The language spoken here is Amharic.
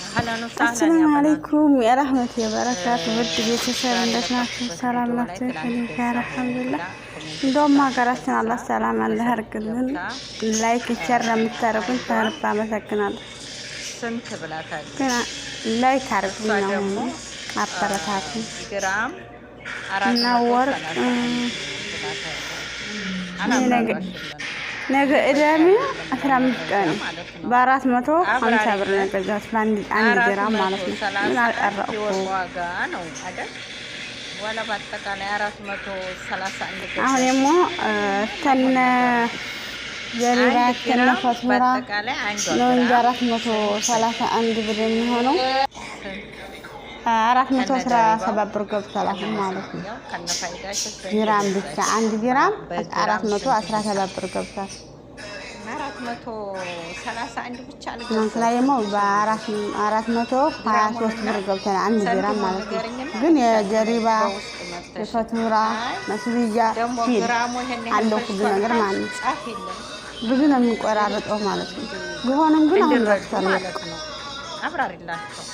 السلام عليكم ورحمة الله وبركاته ود ቤተሰብ እንደት ናችሁ ሰላም ናችሁ እኔ ጋር አልሐምዱሊላህ እንደውም ሀገራችን አላህ ሰላም አለ ያርግልን ላይክ ሼር ለምታደርጉኝ ከልብ አመሰግናለሁ ስንት ብላታል ግን ላይክ አድርጉኝ ነው አበረታቱ ግራም እና ወርቅ ነገ እዳሚ 15 ቀን በ450 ብር ነው ገዛት አንድ ግራም ማለት ነው ምን አልቀረው ዋጋ ነው አይደል ወላ በአጠቃላይ 431 ብር አሁን ደግሞ ተነ የሌላ ተነፈራ ነው 431 ብር የሚሆነው 417 ብር ገብቷል አሁን ማለት ነው ግራም ብቻ አንድ ግራም 417 ብር ገብቷል 431 ብቻ ነው ደግሞ በ423 ብር ገብቷል አንድ ግራም ማለት ነው ግን የጀሪባ የፈቱራ መስሪያ አለው ሁሉ ነገር ማለት ነው ብዙ ነው የሚቆራረጠው ማለት ነው ቢሆንም ግን አሁን ገብቷል አብራሪላችሁ